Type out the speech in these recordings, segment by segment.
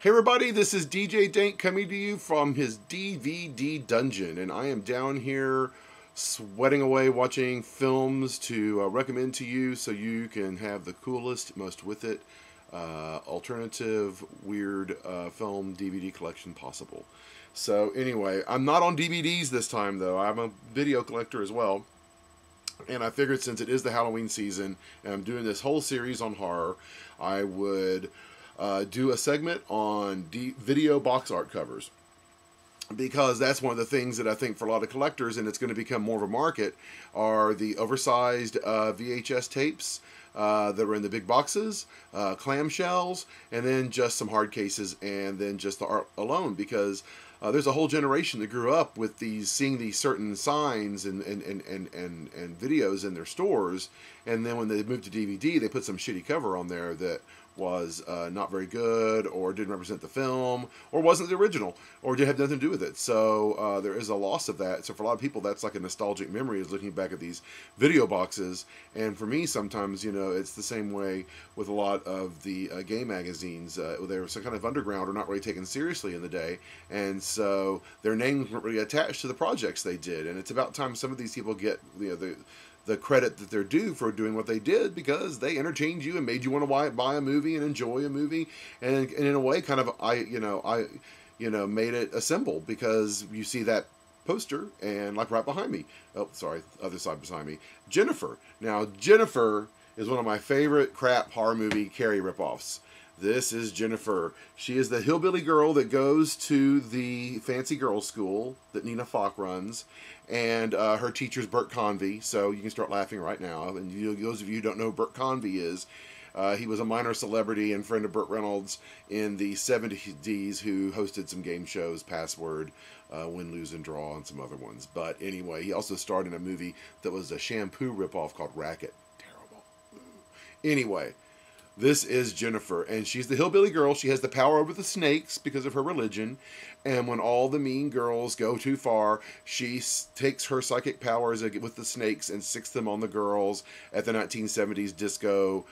Hey everybody, this is DJ Dank coming to you from his DVD dungeon, and I am down here sweating away watching films to recommend to you so you can have the coolest, most with it, alternative, weird film DVD collection possible. So anyway, I'm not on DVDs this time though. I'm a video collector as well. And I figured since it is the Halloween season and I'm doing this whole series on horror, I would do a segment on video box art covers, because that's one of the things that I think for a lot of collectors, and it's going to become more of a market, are the oversized VHS tapes that are in the big boxes, clamshells, and then just some hard cases, and then just the art alone, because there's a whole generation that grew up with seeing these certain signs and videos in their stores, and then when they moved to DVD, they put some shitty cover on there that was not very good, or didn't represent the film, or wasn't the original, or did have nothing to do with it. So there is a loss of that. So for a lot of people, that's like a nostalgic memory, is looking back at these video boxes. And for me, sometimes, you know, it's the same way with a lot of the game magazines. They were some kind of underground or not really taken seriously in the day, and so their names weren't really attached to the projects they did. And it's about time some of these people get, you know, the credit that they're due for doing what they did, because they entertained you and made you want to buy a movie and enjoy a movie, and in a way kind of made it a symbol, because you see that poster and like right behind me, oh sorry, other side behind me, Jennifer. Now Jennifer is one of my favorite crap horror movie Carrie ripoffs. This is Jennifer. She is the hillbilly girl that goes to the fancy girls' school that Nina Falk runs, and her teacher's Bert Convy, so you can start laughing right now. And those of you who don't know who Bert Convy is, he was a minor celebrity and friend of Burt Reynolds in the 70s, who hosted some game shows, Password, Win, Lose, and Draw, and some other ones. But anyway, he also starred in a movie that was a shampoo ripoff called Racket. Terrible. Anyway, this is Jennifer, and she's the hillbilly girl. She has the power over the snakes because of her religion, and when all the mean girls go too far, she takes her psychic powers with the snakes and sicks them on the girls at the 1970s disco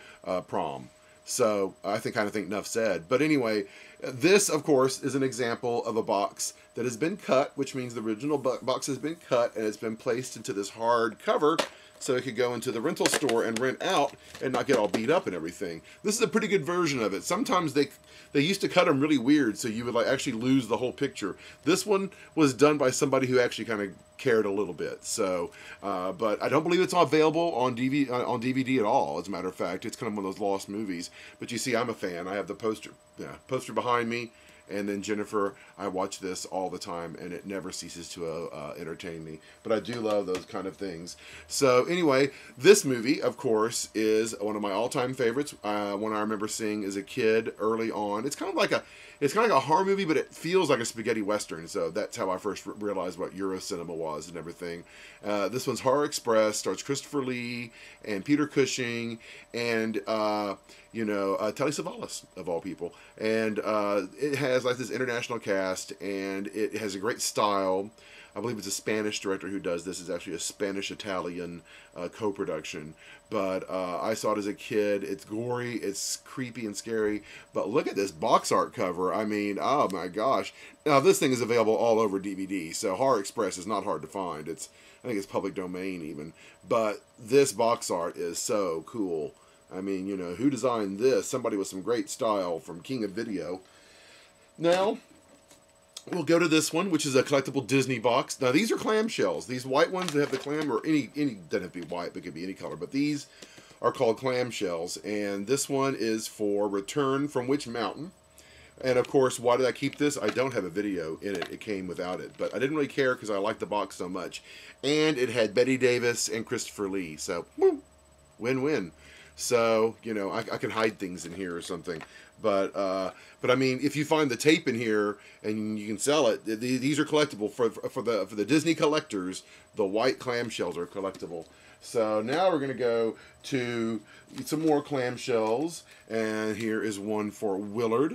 prom. So I kind of think enough said. But anyway, this, of course, is an example of a box that has been cut, which means the original box has been cut and it's been placed into this hard cover, so it could go into the rental store and rent out and not get all beat up and everything. This is a pretty good version of it. Sometimes they used to cut them really weird, so you would like actually lose the whole picture. This one was done by somebody who actually kind of cared a little bit. So, but I don't believe it's available on DVD at all. As a matter of fact, it's kind of one of those lost movies. But you see, I'm a fan. I have the poster behind me. And then Jennifer, I watch this all the time, and it never ceases to entertain me. But I do love those kind of things. So anyway, this movie, of course, is one of my all-time favorites. One I remember seeing as a kid early on. It's kind of like a horror movie, but it feels like a spaghetti western. So that's how I first realized what Euro cinema was and everything. This one's Horror Express. Stars Christopher Lee and Peter Cushing and Telly Savalas, of all people. And it has like this international cast, and it has a great style. I believe it's a Spanish director who does this. It's actually a Spanish-Italian co-production. But I saw it as a kid. It's gory, it's creepy and scary. But look at this box art cover. I mean, oh my gosh. Now, this thing is available all over DVD. So Horror Express is not hard to find. I think it's public domain even. But this box art is so cool. I mean, you know, who designed this? Somebody with some great style from King of Video. Now, we'll go to this one, which is a collectible Disney box. Now, these are clamshells. These white ones that have the clam, or any doesn't have to be white, but it could be any color. But these are called clamshells. And this one is for Return from Witch Mountain. And, of course, why did I keep this? I don't have a video in it. It came without it. But I didn't really care because I liked the box so much. And it had Bette Davis and Christopher Lee. So, win-win. So, you know, I can hide things in here or something. But I mean, if you find the tape in here and you can sell it, these are collectible for the Disney collectors. The white clamshells are collectible. So now we're going to go to some more clamshells. And here is one for Willard.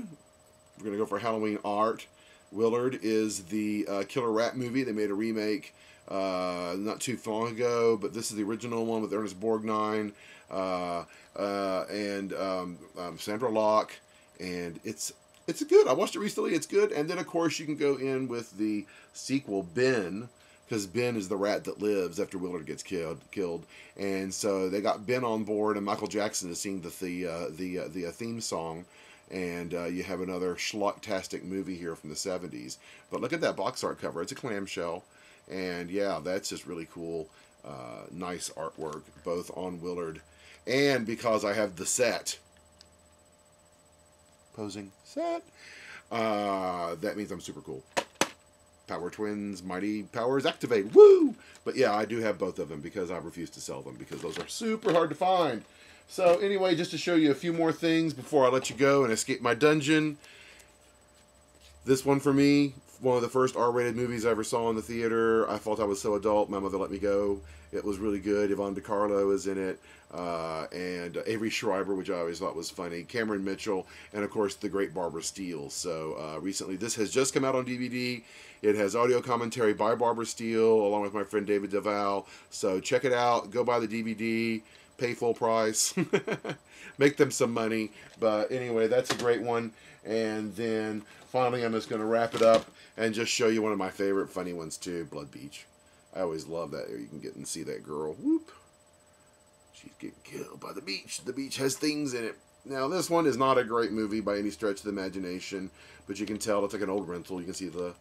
We're going to go for Halloween art. Willard is the Killer Rat movie. They made a remake not too long ago, but this is the original one with Ernest Borgnine and Sandra Locke, and it's It's good. I watched it recently. It's good. And then, of course, you can go in with the sequel, Ben, because Ben is the rat that lives after Willard gets killed. And so they got Ben on board, and Michael Jackson is singing the theme song. And you have another schlocktastic movie here from the 70s. But look at that box art cover. It's a clamshell. And yeah, that's just really cool. Nice artwork, both on Willard. And because I have the set, posing set, that means I'm super cool. Power Twins, Mighty Powers Activate, woo! But yeah, I do have both of them because I refuse to sell them because those are super hard to find. So anyway, just to show you a few more things before I let you go and escape my dungeon. This one for me, one of the first R-rated movies I ever saw in the theater. I felt I was so adult, my mother let me go. It was really good. Yvonne DiCarlo is in it. And Avery Schreiber, which I always thought was funny. Cameron Mitchell, and of course the great Barbara Steele. So recently, this has just come out on DVD. It has audio commentary by Barbara Steele, along with my friend David Duval. So check it out. Go buy the DVD. Pay full price. Make them some money. But anyway, that's a great one. And then finally, I'm just going to wrap it up and just show you one of my favorite funny ones too, Blood Beach. I always love that. You can get and see that girl. Whoop. She's getting killed by the beach. The beach has things in it. Now, this one is not a great movie by any stretch of the imagination, but you can tell it's like an old rental. You can see the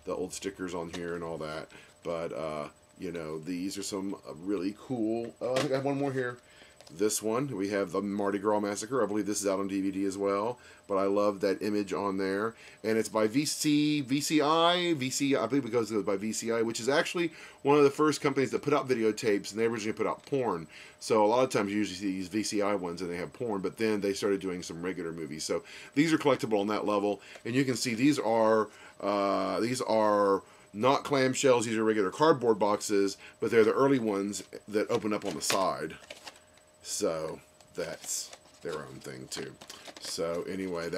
old stickers on here and all that. But, you know, these are some really cool... Oh, I think I have one more here. This one, we have the Mardi Gras Massacre. I believe this is out on DVD as well. But I love that image on there. And it's by VCI, I believe it goes by VCI, which is actually one of the first companies that put out videotapes, and they originally put out porn. So a lot of times you usually see these VCI ones and they have porn, but then they started doing some regular movies. So these are collectible on that level. And you can see these are not clamshells, these are regular cardboard boxes, but they're the early ones that open up on the side. So that's their own thing too. So anyway,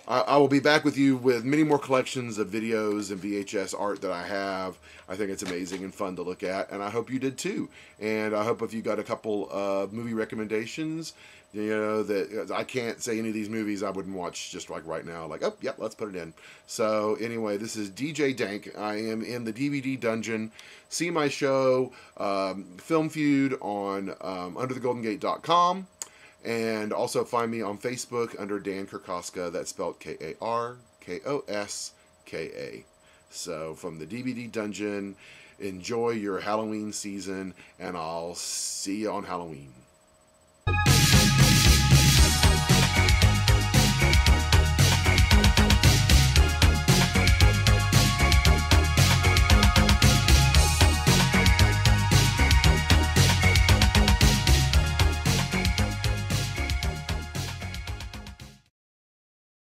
I will be back with you with many more collections of videos and VHS art that I have. I think it's amazing and fun to look at, and I hope you did too. And I hope if you got a couple of movie recommendations, you know, that I can't say any of these movies I wouldn't watch just like right now. Like, oh, yep, let's put it in. So anyway, this is DJ Dank. I am in the DVD dungeon. See my show, Film Feud, on underthegoldengate.com. And also find me on Facebook under Dan Karkoska. That's spelled Karkoska. So from the DVD dungeon, enjoy your Halloween season, and I'll see you on Halloween.